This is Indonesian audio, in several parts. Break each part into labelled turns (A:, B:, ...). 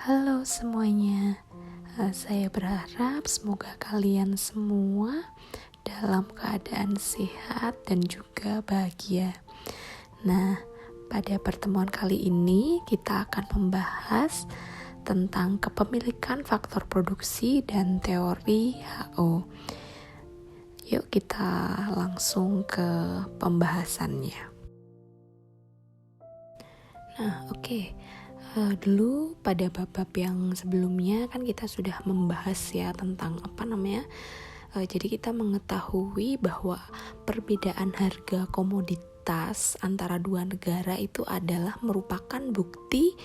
A: Halo semuanya, saya berharap semoga kalian semua dalam keadaan sehat dan juga bahagia. Nah, pada pertemuan kali ini kita akan membahas tentang kepemilikan faktor produksi dan teori HO. Yuk kita langsung ke pembahasannya. Nah, oke. Dulu pada bab-bab yang sebelumnya kan kita sudah membahas ya tentang jadi kita mengetahui bahwa perbedaan harga komoditas antara dua negara itu adalah merupakan bukti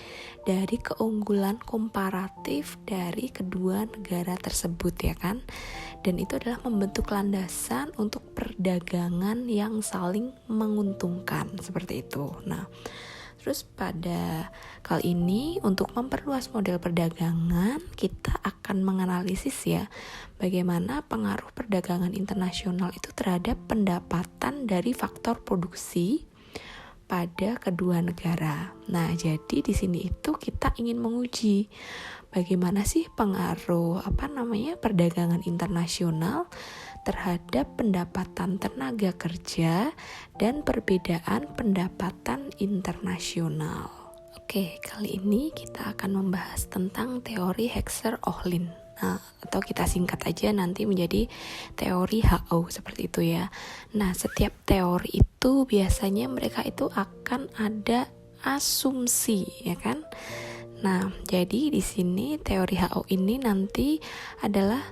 A: dari keunggulan komparatif dari kedua negara tersebut ya kan, dan itu adalah membentuk landasan untuk perdagangan yang saling menguntungkan seperti itu. Nah, terus pada kali ini untuk memperluas model perdagangan, kita akan menganalisis ya bagaimana pengaruh perdagangan internasional itu terhadap pendapatan dari faktor produksi pada kedua negara. Nah, jadi di sini itu kita ingin menguji bagaimana sih pengaruh perdagangan internasional terhadap pendapatan tenaga kerja dan perbedaan pendapatan internasional. Oke, kali ini kita akan membahas tentang teori Hexer-Ohlin. Nah, atau kita singkat aja nanti menjadi teori HO seperti itu ya. Nah, setiap teori itu biasanya mereka itu akan ada asumsi, ya kan? Nah, jadi di sini teori HO ini nanti adalah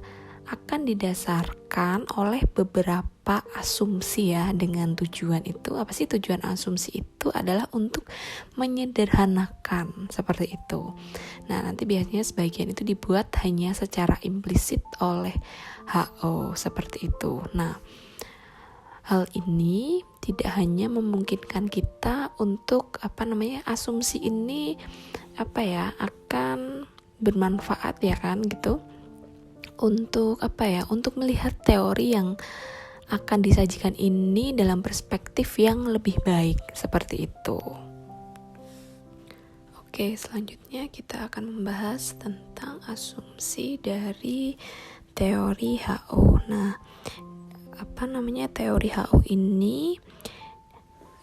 A: akan didasarkan oleh beberapa asumsi ya, dengan tujuan itu apa sih? Tujuan asumsi itu adalah untuk menyederhanakan seperti itu. Nah, nanti biasanya sebagian itu dibuat hanya secara implisit oleh HO seperti itu. Nah, hal ini tidak hanya memungkinkan kita untuk asumsi ini akan bermanfaat ya kan gitu, untuk melihat teori yang akan disajikan ini dalam perspektif yang lebih baik seperti itu. Oke, selanjutnya kita akan membahas tentang asumsi dari teori HO. Nah, teori HO ini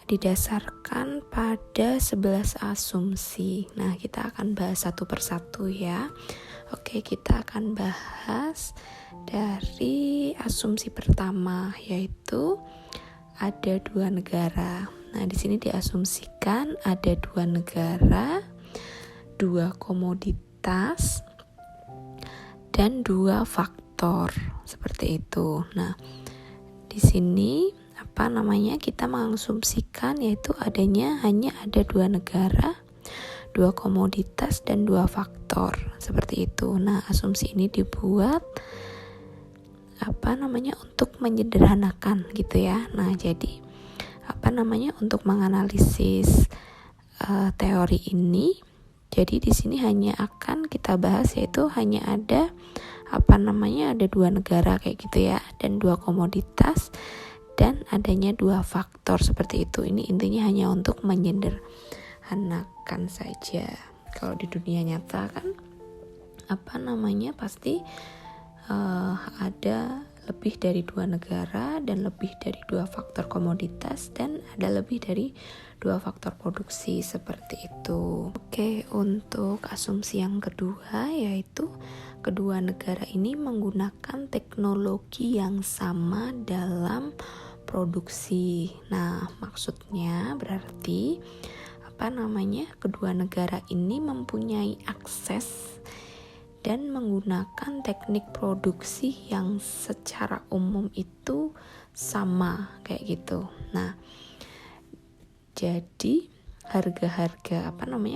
A: didasarkan pada 11 asumsi. Nah, kita akan bahas satu persatu ya. Oke, kita akan bahas dari asumsi pertama, yaitu ada dua negara. Nah, di sini diasumsikan ada dua negara, dua komoditas, dan dua faktor seperti itu. Nah, di sini kita mengasumsikan yaitu hanya ada dua negara, dua komoditas, dan dua faktor seperti itu. Nah, asumsi ini dibuat untuk menyederhanakan gitu ya. Nah, jadi untuk menganalisis teori ini, jadi di sini hanya akan kita bahas yaitu hanya ada ada dua negara kayak gitu ya, dan dua komoditas, dan adanya dua faktor seperti itu. Ini intinya hanya untuk menyederhanakan saja. Kalau di dunia nyata kan pasti ada lebih dari dua negara dan lebih dari dua faktor komoditas, dan ada lebih dari dua faktor produksi seperti itu. Oke, untuk asumsi yang kedua yaitu kedua negara ini menggunakan teknologi yang sama dalam produksi. Nah, maksudnya berarti kedua negara ini mempunyai akses dan menggunakan teknik produksi yang secara umum itu sama kayak gitu. Nah, jadi harga-harga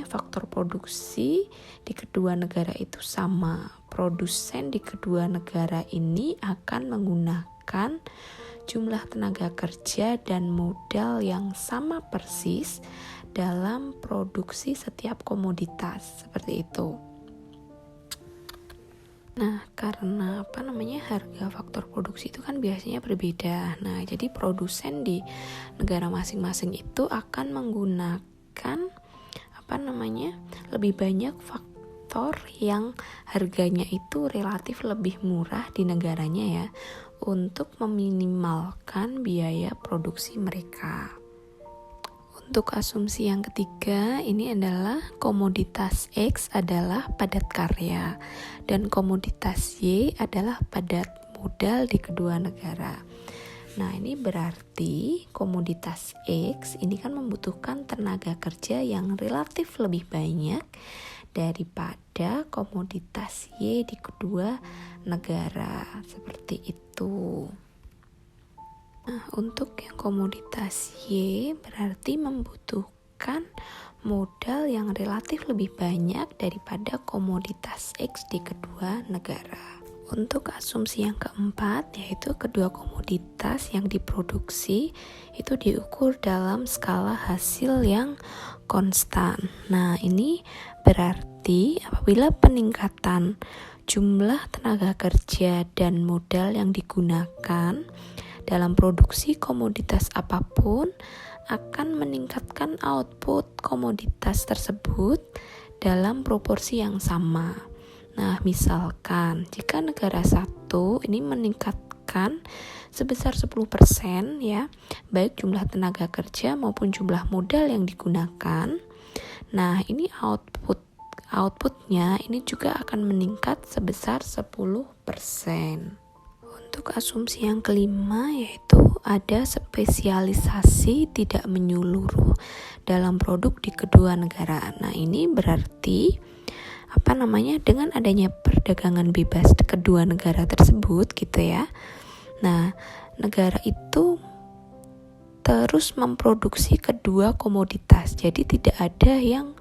A: faktor produksi di kedua negara itu sama. Produsen di kedua negara ini akan menggunakan jumlah tenaga kerja dan modal yang sama persis dalam produksi setiap komoditas seperti itu. Nah, karena harga faktor produksi itu kan biasanya berbeda. Nah, jadi produsen di negara masing-masing itu akan menggunakan lebih banyak sektor yang harganya itu relatif lebih murah di negaranya ya, untuk meminimalkan biaya produksi mereka. Untuk asumsi yang ketiga, ini adalah komoditas X adalah padat karya dan komoditas Y adalah padat modal di kedua negara. Nah, ini berarti komoditas X ini kan membutuhkan tenaga kerja yang relatif lebih banyak daripada komoditas Y di kedua negara. Seperti itu. Nah, untuk yang komoditas Y berarti membutuhkan modal yang relatif lebih banyak daripada komoditas X di kedua negara. Untuk asumsi yang keempat, yaitu kedua komoditas yang diproduksi itu diukur dalam skala hasil yang konstan. Nah, ini berarti apabila peningkatan jumlah tenaga kerja dan modal yang digunakan dalam produksi komoditas apapun akan meningkatkan output komoditas tersebut dalam proporsi yang sama. Nah, misalkan jika negara satu ini meningkatkan sebesar 10% ya, baik jumlah tenaga kerja maupun jumlah modal yang digunakan. Nah, ini outputnya ini juga akan meningkat sebesar 10%. Untuk asumsi yang kelima, yaitu ada spesialisasi tidak menyeluruh dalam produk di kedua negara. Nah, ini berarti dengan adanya perdagangan bebas di kedua negara tersebut gitu ya. Nah, negara itu terus memproduksi kedua komoditas. Jadi tidak ada yang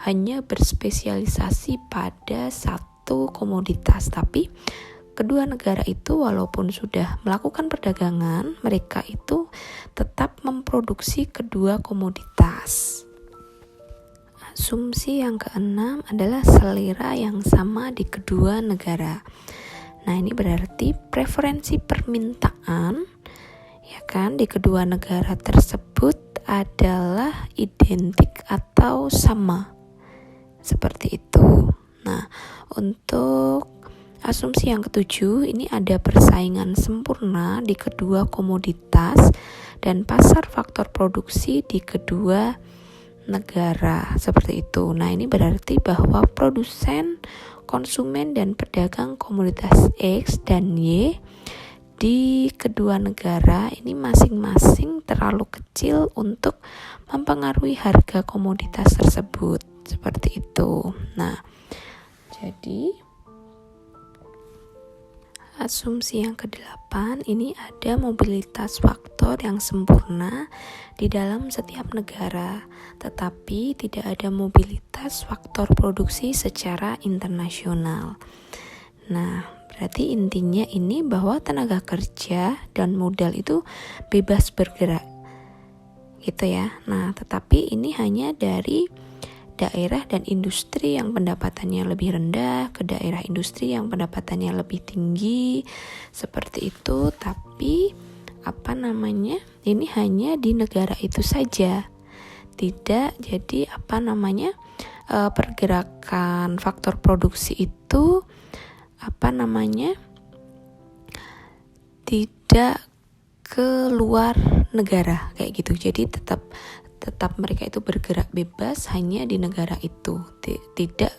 A: hanya berspesialisasi pada satu komoditas, tapi kedua negara itu walaupun sudah melakukan perdagangan, mereka itu tetap memproduksi kedua komoditas. Asumsi yang keenam adalah selera yang sama di kedua negara. Nah, ini berarti preferensi permintaan ya kan di kedua negara tersebut adalah identik atau sama. Seperti itu. Nah, untuk asumsi yang ketujuh, ini ada persaingan sempurna di kedua komoditas dan pasar faktor produksi di kedua negara. Seperti itu. Nah, ini berarti bahwa produsen, konsumen, dan pedagang komoditas X dan Y di kedua negara ini masing-masing terlalu kecil untuk mempengaruhi harga komoditas tersebut. Seperti itu. Nah, jadi asumsi yang ke-8, ini ada mobilitas faktor yang sempurna di dalam setiap negara, tetapi tidak ada mobilitas faktor produksi secara internasional. Nah, berarti intinya ini bahwa tenaga kerja dan modal itu bebas bergerak. Gitu ya. Nah, tetapi ini hanya dari daerah dan industri yang pendapatannya lebih rendah ke daerah industri yang pendapatannya lebih tinggi, seperti itu. Tapi ini hanya di negara itu saja, tidak jadi pergerakan faktor produksi itu tidak keluar negara kayak gitu. Jadi tetap mereka itu bergerak bebas hanya di negara itu, tidak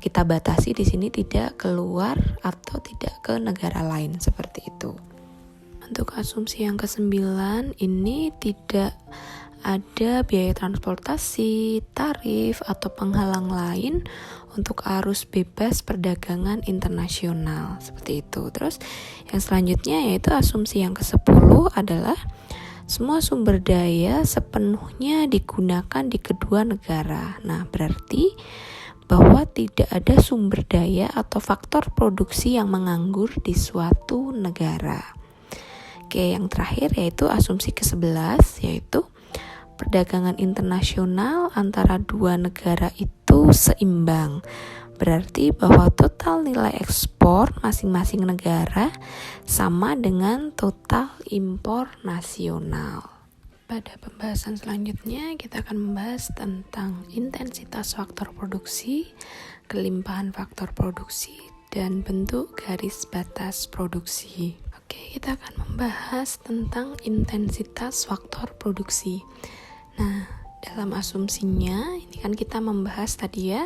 A: kita batasi di sini tidak keluar atau tidak ke negara lain, seperti itu. Untuk asumsi yang ke-9, ini tidak ada biaya transportasi, tarif, atau penghalang lain untuk arus bebas perdagangan internasional, seperti itu. Terus yang selanjutnya yaitu asumsi yang ke-10 adalah semua sumber daya sepenuhnya digunakan di kedua negara. Nah, berarti bahwa tidak ada sumber daya atau faktor produksi yang menganggur di suatu negara. Oke, yang terakhir yaitu asumsi ke-11, yaitu perdagangan internasional antara dua negara itu seimbang. Berarti bahwa total nilai ekspor masing-masing negara sama dengan total impor nasional. pada pembahasan selanjutnya kita akan membahas tentang intensitas faktor produksi, kelimpahan faktor produksi, dan bentuk garis batas produksi. Oke, kita akan membahas tentang intensitas faktor produksi. Nah, dalam asumsinya ini kan kita membahas tadi ya,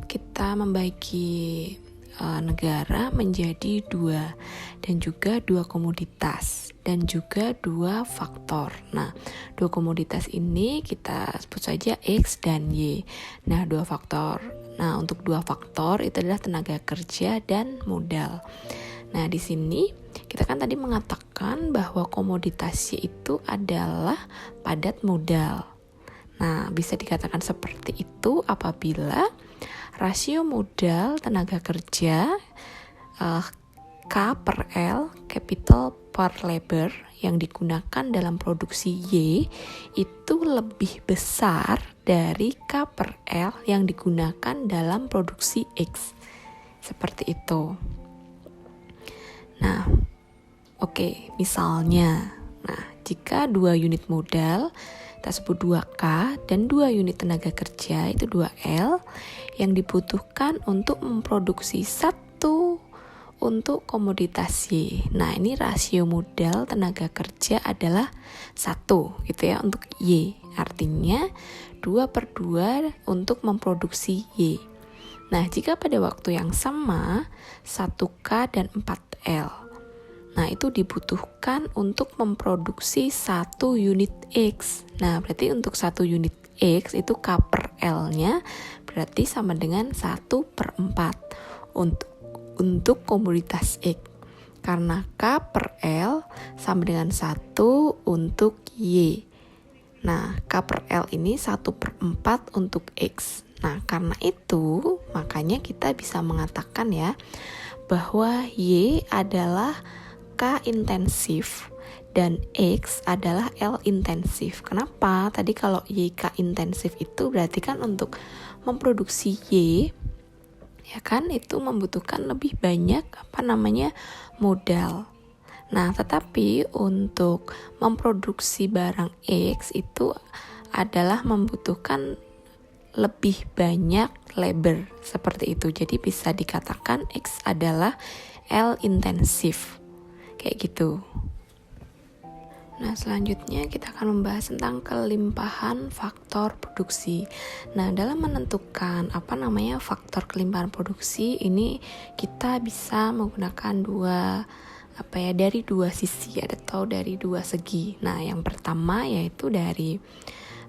A: kita membagi negara menjadi dua, dan juga dua komoditas dan juga dua faktor. Nah, dua komoditas ini kita sebut saja X dan Y. Nah, dua faktor. Nah, untuk dua faktor itu adalah tenaga kerja dan modal. Nah, di sini kita kan tadi mengatakan bahwa komoditas Y itu adalah padat modal. Nah, bisa dikatakan seperti itu apabila rasio modal tenaga kerja K per L, capital per labor, yang digunakan dalam produksi Y itu lebih besar dari K per L yang digunakan dalam produksi X. Seperti itu. Nah, oke, misalnya, jika 2 unit modal kita sebut 2K dan 2 unit tenaga kerja itu 2L yang dibutuhkan untuk memproduksi satu untuk komoditas Y. Nah, ini rasio modal tenaga kerja adalah 1 gitu ya untuk Y. Artinya 2/2 untuk memproduksi Y. Nah, jika pada waktu yang sama 1K dan 4L, nah, itu dibutuhkan untuk memproduksi 1 unit X. Nah, berarti untuk 1 unit X itu K per L-nya berarti sama dengan 1/4 untuk komoditas X. Karena K per L sama dengan 1 untuk Y. Nah, K per L ini 1/4 untuk X. Nah, karena itu makanya kita bisa mengatakan ya bahwa Y adalah K intensif dan X adalah L intensif. Kenapa? Tadi kalau Y K intensif itu berarti kan untuk memproduksi Y ya kan itu membutuhkan lebih banyak modal. Nah, tetapi untuk memproduksi barang X itu adalah membutuhkan lebih banyak labor seperti itu. Jadi bisa dikatakan X adalah L intensif. Kayak gitu. Nah, selanjutnya kita akan membahas tentang kelimpahan faktor produksi. Nah, dalam menentukan faktor kelimpahan produksi ini kita bisa menggunakan dari dua sisi atau dari dua segi. Nah, yang pertama yaitu dari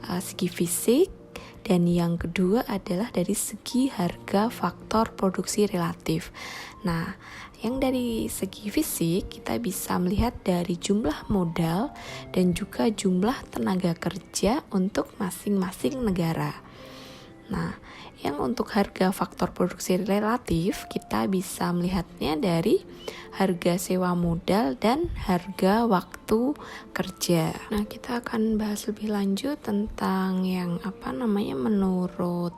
A: segi fisik dan yang kedua adalah dari segi harga faktor produksi relatif. Nah, yang dari segi fisik kita bisa melihat dari jumlah modal dan juga jumlah tenaga kerja untuk masing-masing negara. Nah, yang untuk harga faktor produksi relatif kita bisa melihatnya dari harga sewa modal dan harga waktu kerja. Nah, kita akan bahas lebih lanjut tentang yang menurut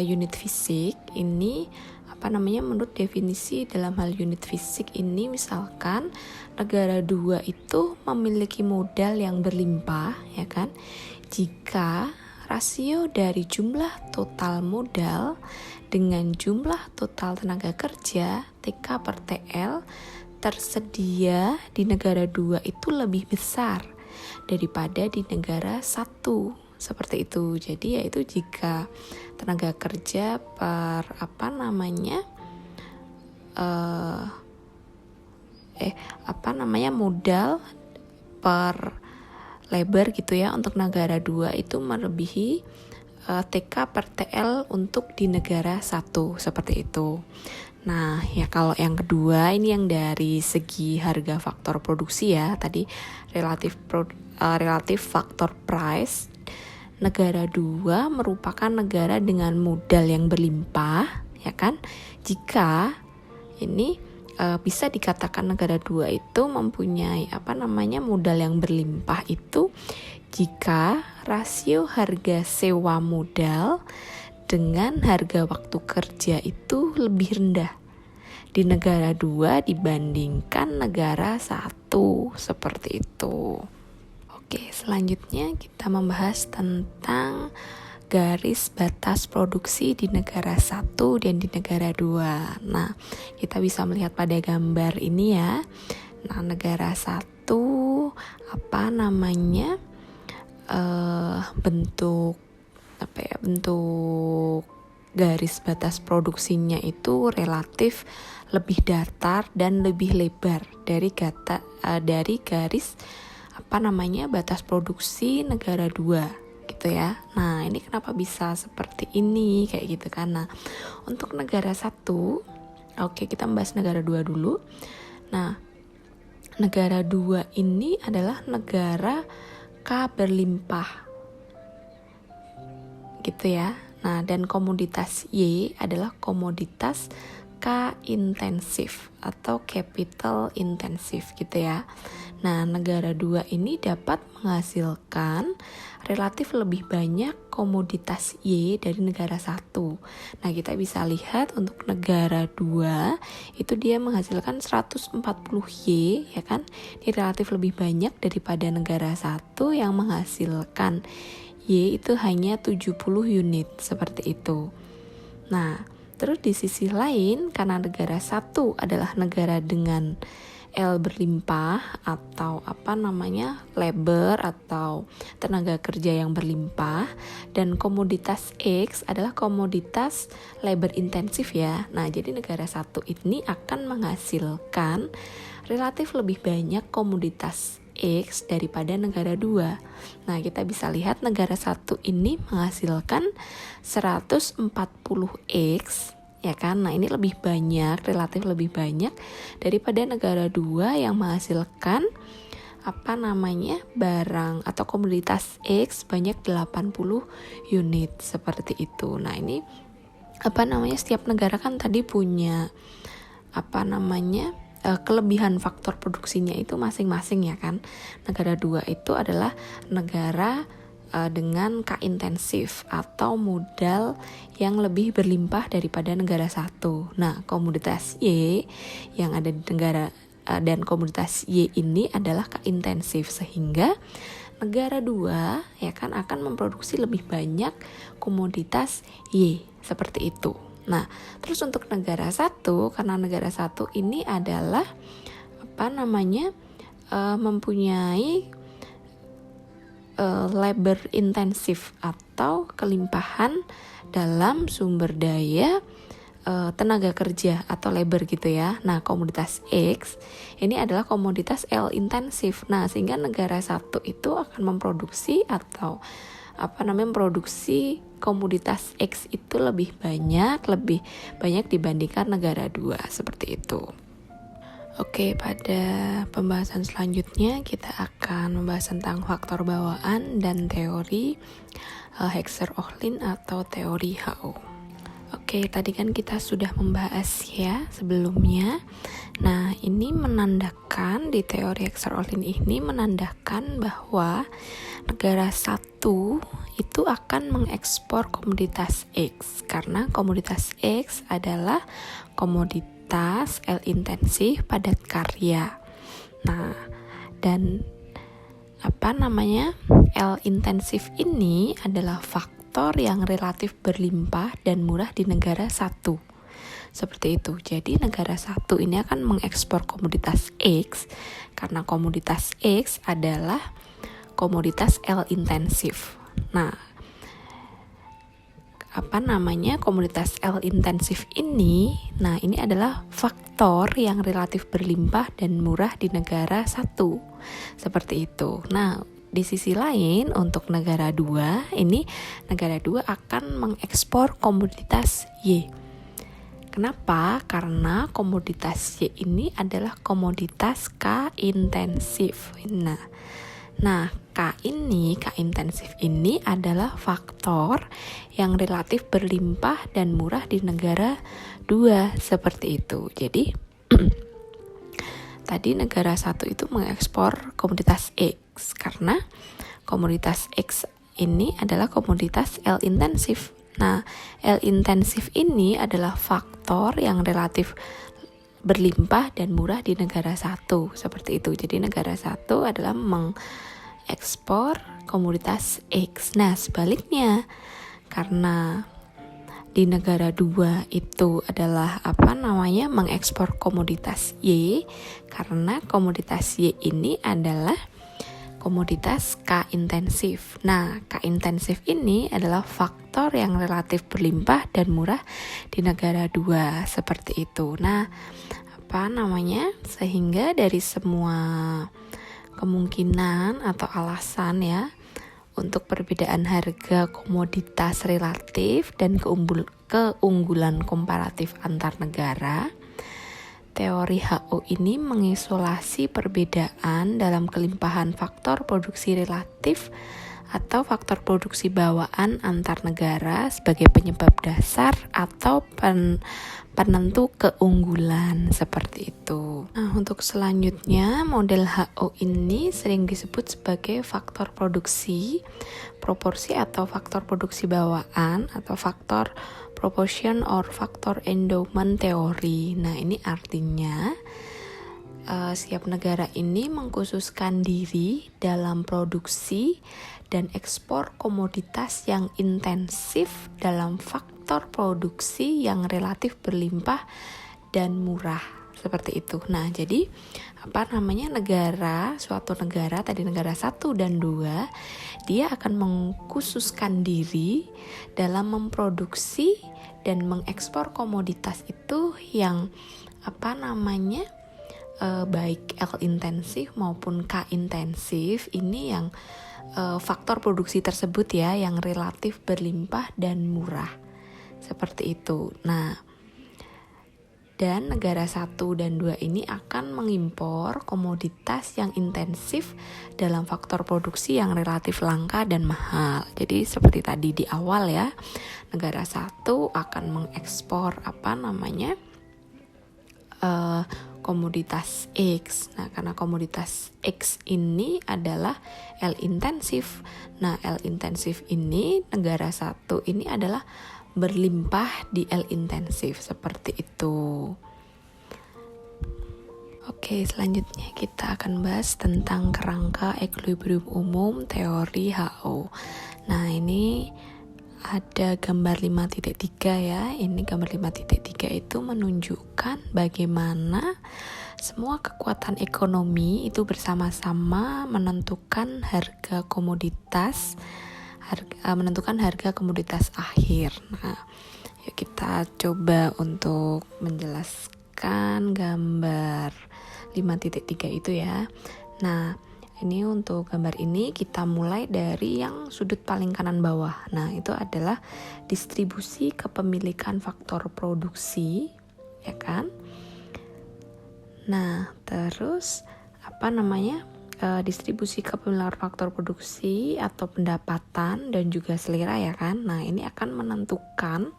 A: unit fisik ini. Menurut definisi dalam hal unit fisik ini, misalkan negara 2 itu memiliki modal yang berlimpah, ya kan? Jika rasio dari jumlah total modal dengan jumlah total tenaga kerja TK per TL tersedia di negara 2 itu lebih besar daripada di negara 1. Seperti itu. Jadi yaitu jika tenaga kerja per modal per labor gitu ya untuk negara 2 itu melebihi TK per TL untuk di negara 1 seperti itu. Nah, ya kalau yang kedua ini yang dari segi harga faktor produksi ya, tadi relatif faktor price. Negara 2 merupakan negara dengan modal yang berlimpah, ya kan? Jika ini bisa dikatakan negara 2 itu mempunyai modal yang berlimpah itu jika rasio harga sewa modal dengan harga waktu kerja itu lebih rendah di negara 2 dibandingkan negara 1, seperti itu. Oke, selanjutnya kita membahas tentang garis batas produksi di negara 1 dan di negara 2. Nah, kita bisa melihat pada gambar ini ya. Nah, negara 1 bentuk garis batas produksinya itu relatif lebih datar dan lebih lebar dari garis batas produksi negara 2 gitu ya. Nah, ini kenapa bisa seperti ini kayak gitu kan. Nah, untuk negara 1, oke, kita membahas negara 2 dulu. Nah, negara 2 ini adalah negara K berlimpah gitu ya. Nah, dan komoditas Y adalah komoditas K intensif atau capital intensif gitu ya. Nah, negara 2 ini dapat menghasilkan relatif lebih banyak komoditas Y dari negara 1. Nah, kita bisa lihat untuk negara 2 itu dia menghasilkan 140 Y ya kan. Ini relatif lebih banyak daripada negara 1 yang menghasilkan Y itu hanya 70 unit seperti itu. Nah, terus di sisi lain, karena negara 1 adalah negara dengan L berlimpah atau labor atau tenaga kerja yang berlimpah, dan komoditas X adalah komoditas labor intensif ya. Nah, jadi negara 1 ini akan menghasilkan relatif lebih banyak komoditas X daripada negara 2. Nah, kita bisa lihat negara 1 ini menghasilkan 140X ya kan. Nah, ini lebih banyak, relatif lebih banyak daripada negara 2 yang menghasilkan barang atau komoditas X banyak 80 unit seperti itu. Nah, ini setiap negara kan tadi punya kelebihan faktor produksinya itu masing-masing ya kan. Negara 2 itu adalah negara dengan K intensif atau modal yang lebih berlimpah daripada negara 1. Nah, komoditas Y yang ada di negara dan komoditas Y ini adalah K intensif, sehingga negara 2 ya kan akan memproduksi lebih banyak komoditas Y seperti itu. Nah, terus untuk negara 1, karena negara 1 ini adalah mempunyai labor intensif atau kelimpahan dalam sumber daya tenaga kerja atau labor gitu ya. Nah, komoditas X ini adalah komoditas L intensif. Nah, sehingga negara 1 itu akan memproduksi atau memproduksi komoditas X itu lebih banyak dibandingkan negara 2 seperti itu. Oke, pada pembahasan selanjutnya kita akan membahas tentang faktor bawaan dan teori Hexer-Ohlin atau teori HO. Oke, tadi kan kita sudah membahas ya sebelumnya. Nah, ini menandakan di teori Hexer-Ohlin ini menandakan bahwa negara 1 itu akan mengekspor komoditas X karena komoditas X adalah komoditas L intensif padat karya. Nah, dan L intensif ini adalah faktor yang relatif berlimpah dan murah di negara 1. Seperti itu. Jadi negara 1 ini akan mengekspor komoditas X karena komoditas X adalah komoditas L intensif. Nah, komoditas L intensif ini, nah ini adalah faktor yang relatif berlimpah dan murah di negara 1. Seperti itu. Nah, di sisi lain untuk negara 2, ini negara 2 akan mengekspor komoditas Y. Kenapa? Karena komoditas Y ini adalah komoditas K intensif. Nah, K intensif ini adalah faktor yang relatif berlimpah dan murah di negara 2 seperti itu. Jadi tadi negara 1 itu mengekspor komoditas X karena komoditas X ini adalah komoditas L intensif. Nah, L intensif ini adalah faktor yang relatif berlimpah dan murah di negara 1 seperti itu. Jadi negara 1 adalah ekspor komoditas X. Nah, sebaliknya, karena di negara 2 itu adalah mengekspor komoditas Y, karena komoditas Y ini adalah komoditas K intensif. Nah, K intensif ini adalah faktor yang relatif berlimpah dan murah di negara 2, seperti itu. Nah, sehingga dari semua kemungkinan atau alasan ya untuk perbedaan harga komoditas relatif dan keunggulan komparatif antar negara, teori HO ini mengisolasi perbedaan dalam kelimpahan faktor produksi relatif atau faktor produksi bawaan antar negara sebagai penyebab dasar atau penentu keunggulan, seperti itu. Nah, untuk selanjutnya, model HO ini sering disebut sebagai faktor produksi proporsi atau faktor produksi bawaan atau faktor proportion or faktor endowment teori. Nah, ini artinya setiap negara ini mengkhususkan diri dalam produksi dan ekspor komoditas yang intensif dalam faktor produksi yang relatif berlimpah dan murah, seperti itu. Nah, jadi suatu negara tadi negara 1 dan 2, dia akan mengkhususkan diri dalam memproduksi dan mengekspor komoditas itu yang baik L intensif maupun K intensif, ini yang faktor produksi tersebut ya yang relatif berlimpah dan murah, seperti itu. Nah, dan negara 1 dan 2 ini akan mengimpor komoditas yang intensif dalam faktor produksi yang relatif langka dan mahal. Jadi seperti tadi di awal ya, negara 1 akan mengekspor komoditas X. Nah, karena komoditas X ini adalah L intensif. Nah, L intensif ini negara 1 ini adalah berlimpah di L intensif, seperti itu. Oke, selanjutnya kita akan bahas tentang kerangka equilibrium umum teori HO. Nah, ini ada gambar 5.3 ya. Ini gambar 5.3 itu menunjukkan bagaimana semua kekuatan ekonomi itu bersama-sama menentukan harga komoditas akhir. Nah, yuk kita coba untuk menjelaskan gambar 5.3 itu ya. Nah, ini untuk gambar ini kita mulai dari yang sudut paling kanan bawah. Nah, itu adalah distribusi kepemilikan faktor produksi, ya kan? Nah, terus distribusi kepemilikan faktor produksi atau pendapatan dan juga selera, ya kan? Nah, ini akan menentukan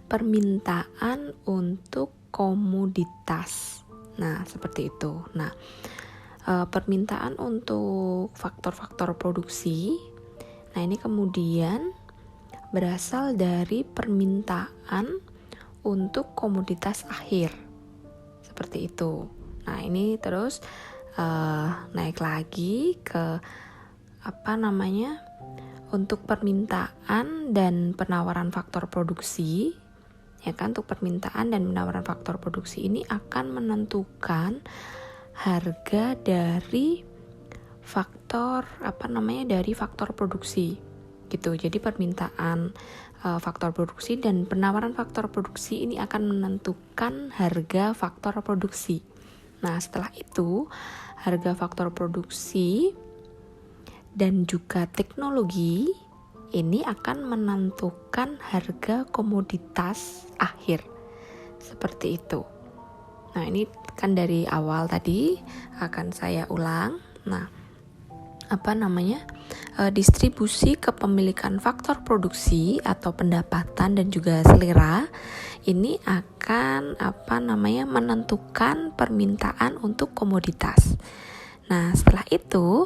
A: permintaan untuk komoditas. Nah, seperti itu. Nah, permintaan untuk faktor-faktor produksi. Nah, ini kemudian berasal dari permintaan untuk komoditas akhir. Seperti itu. Nah, ini terus naik lagi ke untuk permintaan dan penawaran faktor produksi. Ya kan, untuk permintaan dan penawaran faktor produksi ini akan menentukan harga dari faktor produksi gitu. Jadi permintaan faktor produksi dan penawaran faktor produksi ini akan menentukan harga faktor produksi. Nah, setelah itu harga faktor produksi dan juga teknologi ini akan menentukan harga komoditas akhir, seperti itu. Nah, ini kan dari awal tadi akan saya ulang. Nah, distribusi kepemilikan faktor produksi atau pendapatan dan juga selera ini akan menentukan permintaan untuk komoditas. Nah, setelah itu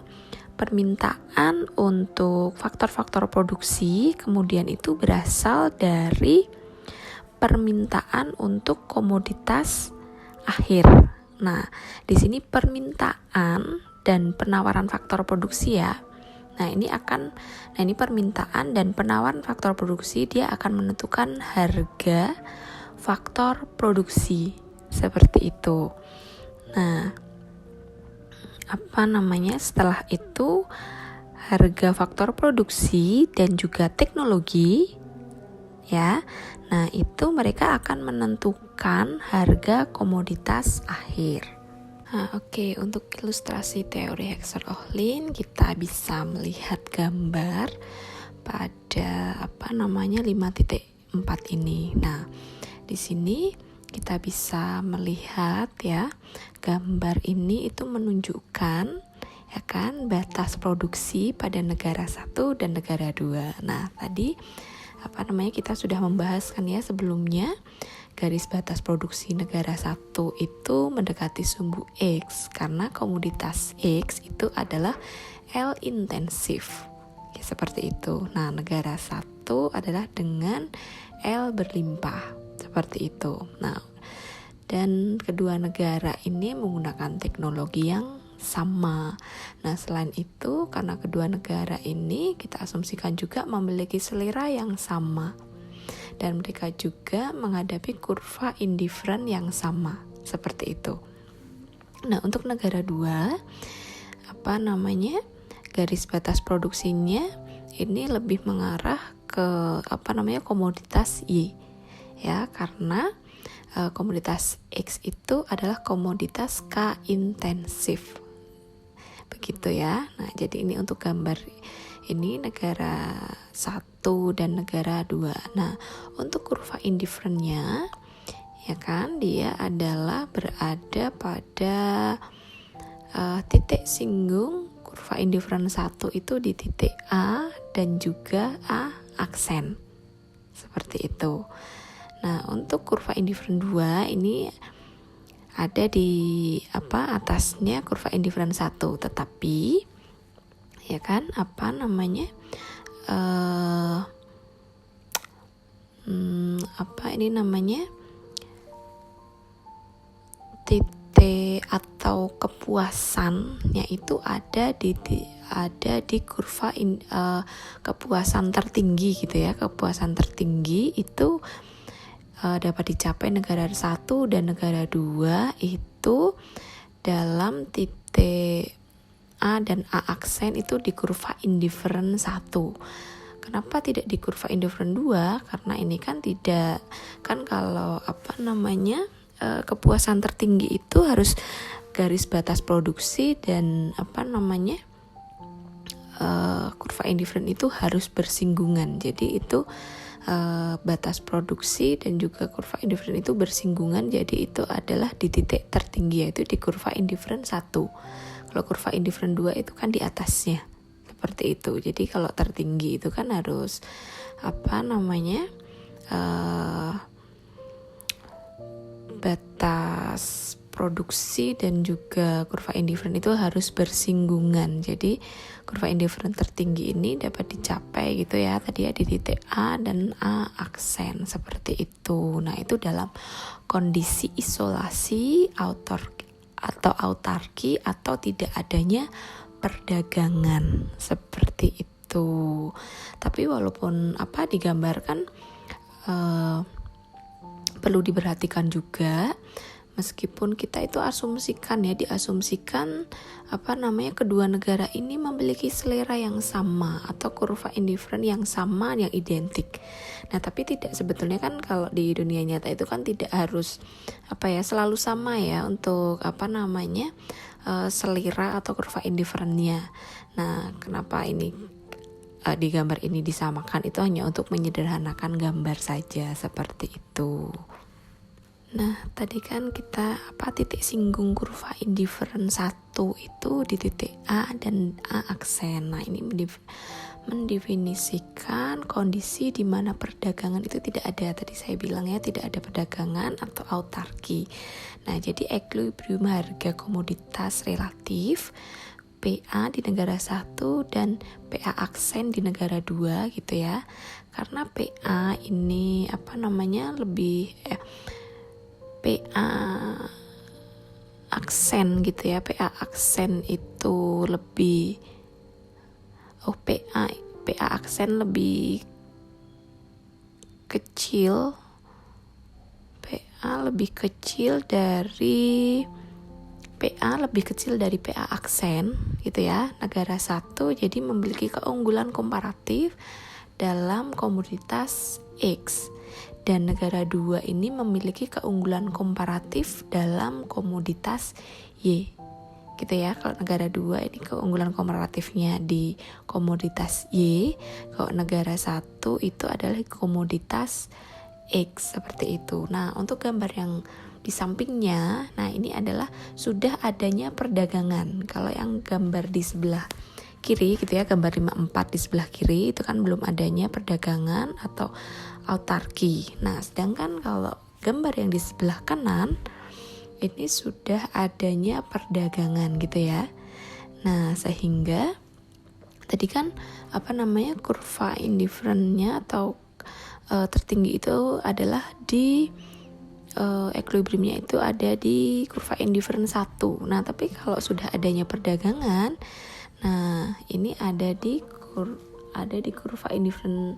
A: permintaan untuk faktor-faktor produksi kemudian itu berasal dari permintaan untuk komoditas akhir. Nah, di sini permintaan dan penawaran faktor produksi ya. Nah ini permintaan dan penawaran faktor produksi, dia akan menentukan harga faktor produksi seperti itu. Nah, setelah itu harga faktor produksi dan juga teknologi ya. Nah, itu mereka akan menentukan harga komoditas akhir. Nah, oke, untuk ilustrasi teori Hexer-Ohlin kita bisa melihat gambar pada 5.4 ini. Nah, di sini kita bisa melihat ya, gambar ini itu menunjukkan ya kan batas produksi pada negara 1 dan negara 2. Nah, tadi kita sudah membahas kan ya sebelumnya, garis batas produksi negara 1 itu mendekati sumbu X karena komoditas X itu adalah L intensif. Ya, seperti itu. Nah, negara 1 adalah dengan L berlimpah. Seperti itu. Nah, dan kedua negara ini menggunakan teknologi yang sama. Nah, selain itu, karena kedua negara ini kita asumsikan juga memiliki selera yang sama. Dan mereka juga menghadapi kurva indifferent yang sama, seperti itu. Nah, untuk negara 2, garis batas produksinya ini lebih mengarah ke komoditas Y, ya, karena komoditas X itu adalah komoditas K intensif, begitu ya. Nah, jadi ini untuk gambar ini negara 1 dan negara 2. Nah, untuk kurva indifferentnya ya kan, dia adalah berada pada titik singgung kurva indifferent 1 itu di titik A dan juga A aksen. Seperti itu. Nah, untuk kurva indifferent 2 ini ada di atasnya kurva indifferent 1, tetapi ya kan titik atau kepuasannya itu ada di kurva kepuasan tertinggi gitu ya. Kepuasan tertinggi itu dapat dicapai negara 1 dan negara 2 itu dalam titik A dan A aksen itu di kurva indifferent 1. Kenapa tidak di kurva indifferent 2? Karena ini kan tidak, kan kalau kepuasan tertinggi itu harus garis batas produksi dan kurva indifferent itu harus bersinggungan. Jadi itu batas produksi dan juga kurva indifferent itu bersinggungan, jadi itu adalah di titik tertinggi, yaitu di kurva indifferent 1. Kalau kurva indifferent 2 itu kan di atasnya, seperti itu. Jadi kalau tertinggi itu kan harus batas produksi dan juga kurva indifferent itu harus bersinggungan. Jadi kurva indifferent tertinggi ini dapat dicapai gitu ya, tadi ya di titik A dan A aksen, seperti itu. Nah, itu dalam kondisi isolasi atau autarki atau tidak adanya perdagangan, seperti itu. Tapi walaupun digambarkan perlu diperhatikan juga, meskipun kita itu diasumsikan kedua negara ini memiliki selera yang sama atau kurva indifferent yang sama, yang identik. Nah, tapi tidak, sebetulnya kan kalau di dunia nyata itu kan tidak harus selalu sama ya untuk selera atau kurva indifferentnya. Nah, kenapa ini di gambar ini disamakan, itu hanya untuk menyederhanakan gambar saja, seperti itu. Nah, tadi kan kita titik singgung kurva indifferent 1 itu di titik A dan A aksen. Nah, ini mendefinisikan kondisi di mana perdagangan itu tidak ada. Tadi saya bilang ya, tidak ada perdagangan atau autarki. Nah, jadi equilibrium harga komoditas relatif PA di negara 1 dan PA aksen di negara 2 gitu ya. Karena PA ini PA aksen gitu ya. PA aksen itu lebih PA aksen lebih kecil. PA lebih kecil dari PA aksen gitu ya. Negara satu jadi memiliki keunggulan komparatif dalam komoditas X, dan negara 2 ini memiliki keunggulan komparatif dalam komoditas Y gitu ya. Kalau negara 2 ini keunggulan komparatifnya di komoditas Y, kalau negara 1 itu adalah komoditas X, seperti itu. Nah, untuk gambar yang di sampingnya, nah ini adalah sudah adanya perdagangan. Kalau yang gambar di sebelah kiri gitu ya, gambar 54 di sebelah kiri itu kan belum adanya perdagangan atau autarki. Nah, sedangkan kalau gambar yang di sebelah kanan ini sudah adanya perdagangan gitu ya. Nah, sehingga tadi kan kurva indifferentnya atau tertinggi itu adalah di equilibriumnya itu ada di kurva indifferent 1. Nah, tapi kalau sudah adanya perdagangan, nah ini ada di kurva indifferent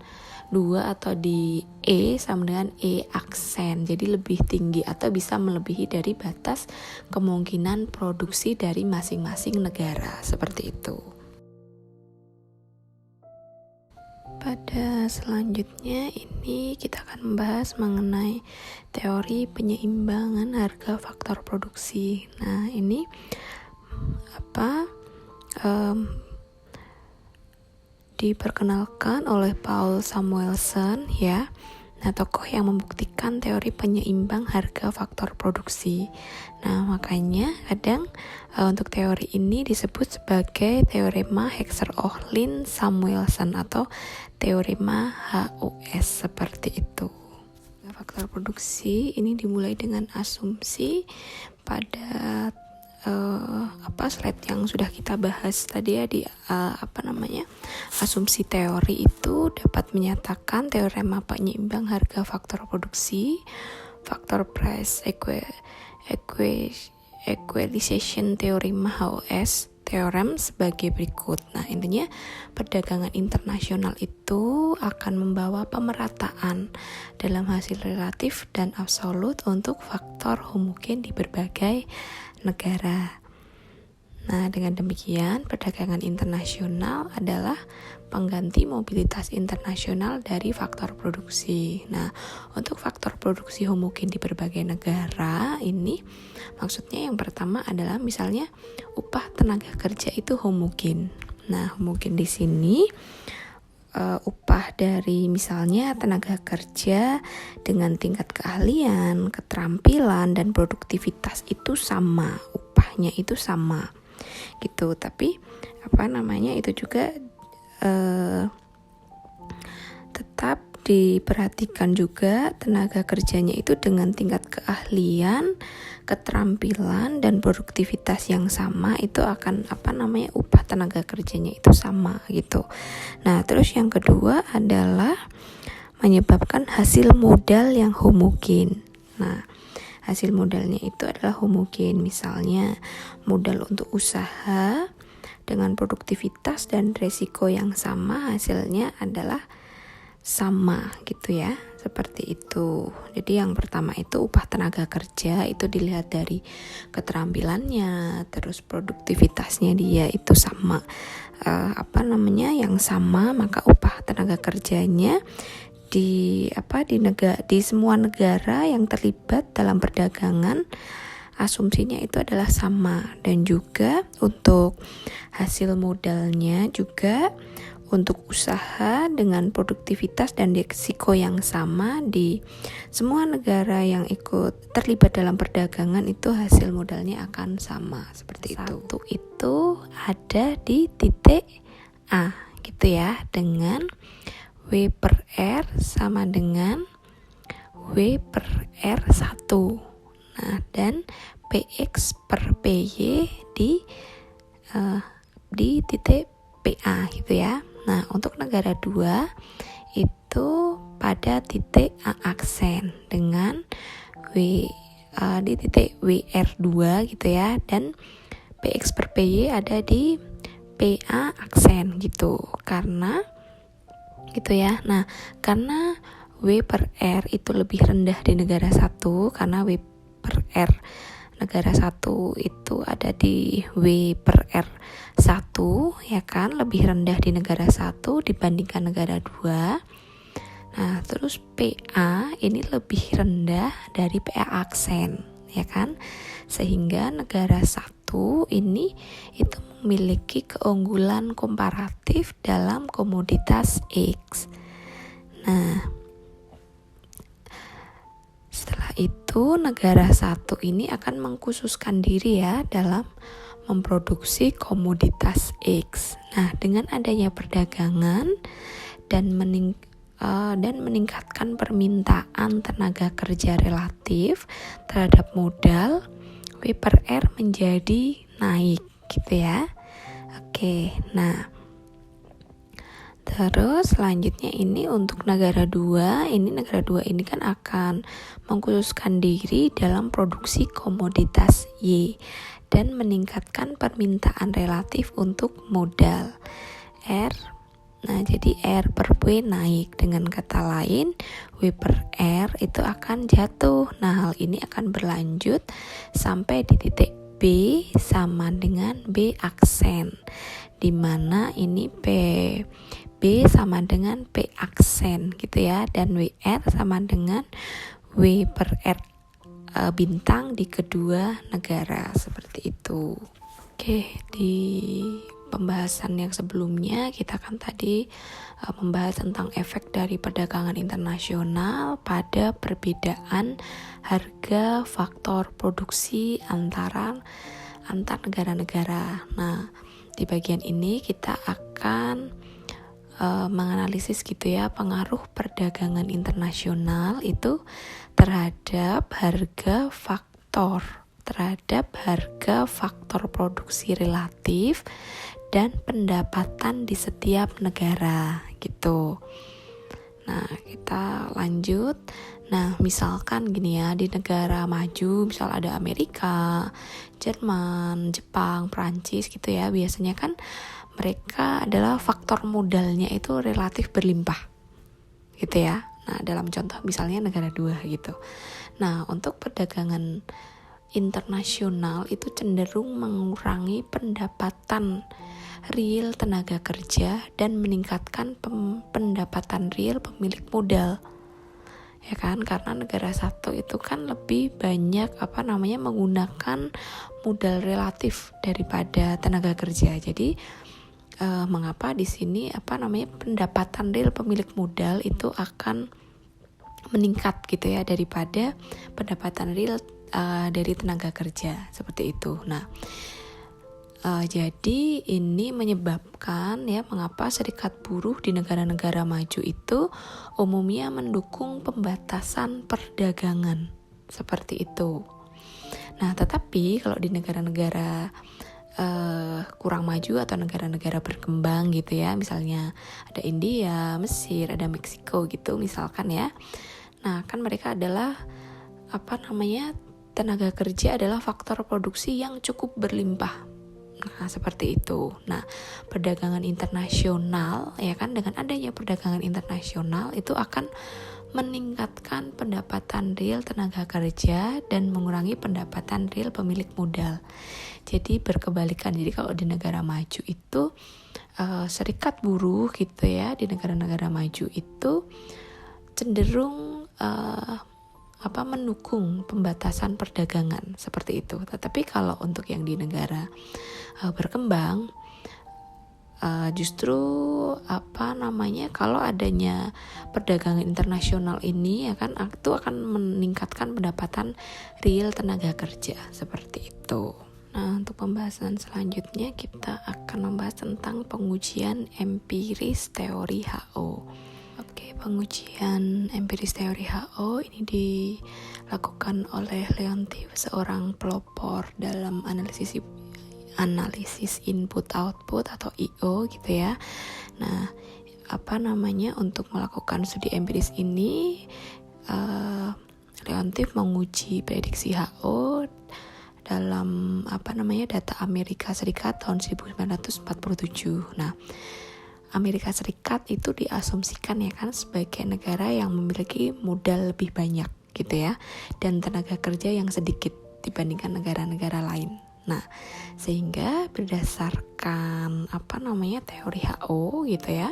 A: 2 atau di E sama dengan E aksen. Jadi lebih tinggi atau bisa melebihi dari batas kemungkinan produksi dari masing-masing negara, seperti itu. Pada selanjutnya ini kita akan membahas mengenai teori penyeimbangan harga faktor produksi. Nah, ini diperkenalkan oleh Paul Samuelson ya. Nah, tokoh yang membuktikan teori penyeimbang harga faktor produksi. Nah, makanya kadang untuk teori ini disebut sebagai teorema Hexer-Ohlin-Samuelson atau teorema HOS, seperti itu. Faktor produksi ini dimulai dengan asumsi pada slide yang sudah kita bahas tadi ya, di asumsi teori itu dapat menyatakan teorema penyeimbang harga faktor produksi, faktor price equalization theorem HOS theorem sebagai berikut. Nah, intinya perdagangan internasional itu akan membawa pemerataan dalam hasil relatif dan absolut untuk faktor homogen di berbagai negara. Nah, dengan demikian perdagangan internasional adalah pengganti mobilitas internasional dari faktor produksi. Nah, untuk faktor produksi homogen di berbagai negara ini maksudnya yang pertama adalah misalnya upah tenaga kerja itu homogen. Nah, homogen di sini upah dari misalnya tenaga kerja dengan tingkat keahlian, keterampilan dan produktivitas itu sama, upahnya itu sama gitu. Tapi itu juga tetap diperhatikan juga tenaga kerjanya itu dengan tingkat keahlian, keterampilan dan produktivitas yang sama, itu akan upah tenaga kerjanya itu sama gitu. Nah, terus yang kedua adalah menyebabkan hasil modal yang homogen. Nah, hasil modalnya itu adalah homogen, misalnya modal untuk usaha dengan produktivitas dan resiko yang sama, hasilnya adalah sama gitu ya, seperti itu. Jadi yang pertama itu upah tenaga kerja itu dilihat dari keterampilannya, terus produktivitasnya dia itu sama, yang sama, maka upah tenaga kerjanya di semua negara yang terlibat dalam perdagangan asumsinya itu adalah sama. Dan juga untuk hasil modalnya juga untuk usaha dengan produktivitas dan risiko yang sama di semua negara yang ikut terlibat dalam perdagangan itu hasil modalnya akan sama, seperti itu. Satu itu ada di titik A gitu ya, dengan W per R sama dengan W per R1. Nah, dan PX per PY di titik PA gitu ya. Nah, untuk negara 2 itu pada titik A aksen dengan W di titik WR2 gitu ya, dan PX per PY ada di PA aksen gitu. Karena gitu ya. Nah, karena W per R itu lebih rendah di negara 1, karena W per R negara 1 itu ada di W per R 1 ya kan, lebih rendah di negara 1 dibandingkan negara 2. Nah, terus PA ini lebih rendah dari PA aksen, ya kan? Sehingga negara 1 ini itu memiliki keunggulan komparatif dalam komoditas X. Nah, setelah itu negara 1 ini akan mengkhususkan diri ya dalam memproduksi komoditas X. Nah, dengan adanya perdagangan dan meningkatkan permintaan tenaga kerja relatif terhadap modal, W per R menjadi naik gitu ya. Oke, nah terus selanjutnya ini untuk negara 2, negara 2 ini kan akan mengkhususkan diri dalam produksi komoditas Y dan meningkatkan permintaan relatif untuk modal R. Nah, jadi R per W naik. Dengan kata lain, W per R itu akan jatuh. Nah, hal ini akan berlanjut sampai di titik B sama dengan B aksen, di mana ini B sama dengan P aksen gitu ya, dan WR sama dengan W per R bintang di kedua negara, seperti itu. Oke, di pembahasan yang sebelumnya kita kan tadi membahas tentang efek dari perdagangan internasional pada perbedaan harga faktor produksi antar negara-negara. Nah, di bagian ini kita akan menganalisis gitu ya pengaruh perdagangan internasional itu terhadap harga faktor produksi relatif dan pendapatan di setiap negara gitu. Nah, kita lanjut. Nah, misalkan gini ya, di negara maju, misal ada Amerika, Jerman, Jepang, Prancis gitu ya, biasanya kan mereka adalah faktor modalnya itu relatif berlimpah gitu ya. Nah, dalam contoh misalnya negara 2 gitu. Nah, untuk perdagangan internasional itu cenderung mengurangi pendapatan real tenaga kerja dan meningkatkan pendapatan real pemilik modal, ya kan? Karena negara 1 itu kan lebih banyak menggunakan modal relatif daripada tenaga kerja. Jadi mengapa di sini pendapatan real pemilik modal itu akan meningkat gitu ya daripada pendapatan real dari tenaga kerja, seperti itu. Nah, jadi ini menyebabkan ya mengapa serikat buruh di negara-negara maju itu umumnya mendukung pembatasan perdagangan, seperti itu. Nah, tetapi kalau di negara-negara kurang maju atau negara-negara berkembang gitu ya, misalnya ada India, Mesir, ada Meksiko gitu misalkan ya. Nah, kan mereka adalah tenaga kerja adalah faktor produksi yang cukup berlimpah. Nah, seperti itu. Nah, perdagangan internasional ya kan, dengan adanya perdagangan internasional itu akan meningkatkan pendapatan real tenaga kerja dan mengurangi pendapatan real pemilik modal. Jadi berkebalikan. Jadi kalau di negara maju itu serikat buruh gitu ya, di negara-negara maju itu cenderung mendukung pembatasan perdagangan, seperti itu. Tetapi kalau untuk yang di negara berkembang justru kalau adanya perdagangan internasional ini ya kan, itu akan meningkatkan pendapatan real tenaga kerja, seperti itu. Nah, untuk pembahasan selanjutnya kita akan membahas tentang pengujian empiris teori HO. Oke, pengujian empiris teori HO ini dilakukan oleh Leontief, seorang pelopor dalam analisis input output atau IO gitu ya. Nah, untuk melakukan studi empiris ini Leontief menguji prediksi HO dalam data Amerika Serikat tahun 1947. Nah, Amerika Serikat itu diasumsikan ya kan sebagai negara yang memiliki modal lebih banyak gitu ya, dan tenaga kerja yang sedikit dibandingkan negara-negara lain. Nah, sehingga berdasarkan teori HO gitu ya,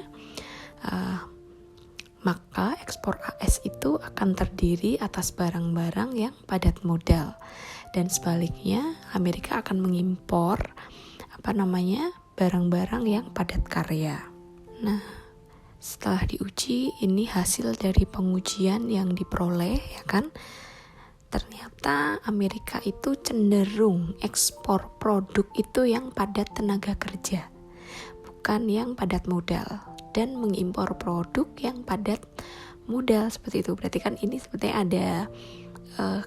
A: maka ekspor AS itu akan terdiri atas barang-barang yang padat modal, dan sebaliknya Amerika akan mengimpor barang-barang yang padat karya. Nah, setelah diuji, ini hasil dari pengujian yang diperoleh ya kan. Ternyata Amerika itu cenderung ekspor produk itu yang padat tenaga kerja, bukan yang padat modal, dan mengimpor produk yang padat modal seperti itu. Berarti kan ini sepertinya ada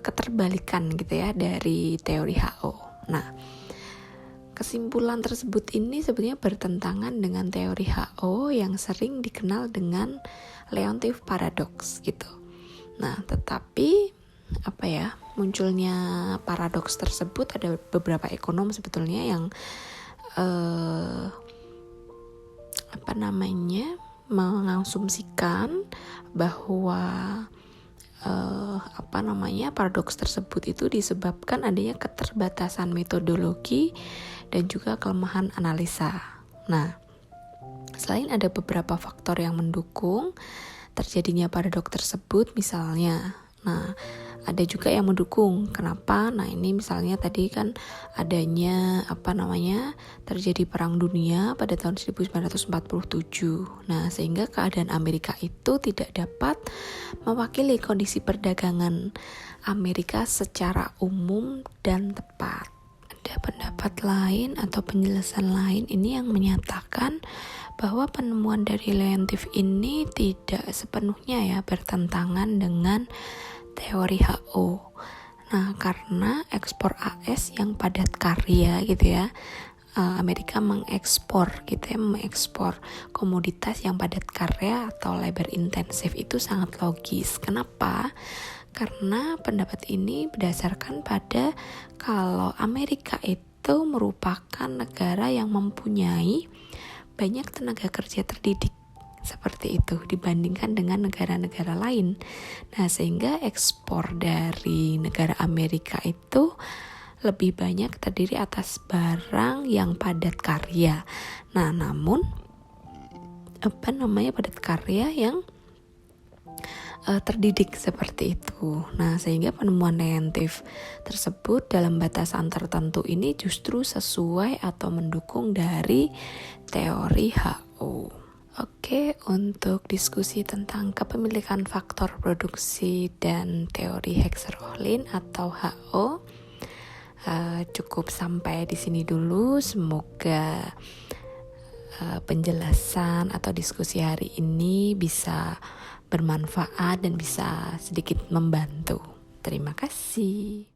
A: keterbalikan gitu ya dari teori HO. Nah, kesimpulan tersebut ini sebenarnya bertentangan dengan teori HO yang sering dikenal dengan Leontief paradox gitu. Nah, tetapi munculnya paradoks tersebut, ada beberapa ekonom sebetulnya yang mengasumsikan bahwa paradoks tersebut itu disebabkan adanya keterbatasan metodologi dan juga kelemahan analisa. Nah, selain ada beberapa faktor yang mendukung terjadinya paradoks tersebut, misalnya, ada juga yang mendukung. Kenapa? Nah, ini misalnya tadi kan adanya terjadi perang dunia pada tahun 1947. Nah, sehingga keadaan Amerika itu tidak dapat mewakili kondisi perdagangan Amerika secara umum dan tepat. Ada pendapat lain atau penjelasan lain ini yang menyatakan bahwa penemuan dari Leontief ini tidak sepenuhnya ya bertentangan dengan teori HO. Nah, karena ekspor AS yang padat karya gitu ya, Amerika mengekspor komoditas yang padat karya atau labor intensif itu sangat logis. Kenapa? Karena pendapat ini berdasarkan pada kalau Amerika itu merupakan negara yang mempunyai banyak tenaga kerja terdidik seperti itu dibandingkan dengan negara-negara lain. Nah, sehingga ekspor dari negara Amerika itu lebih banyak terdiri atas barang yang padat karya. Nah, namun padat karya yang terdidik seperti itu. Nah, sehingga penemuan Leontief tersebut dalam batasan tertentu ini justru sesuai atau mendukung dari teori HO. Oke, untuk diskusi tentang kepemilikan faktor produksi dan teori Heckscher-Ohlin atau HO cukup sampai di sini dulu. Semoga penjelasan atau diskusi hari ini bisa bermanfaat dan bisa sedikit membantu. Terima kasih.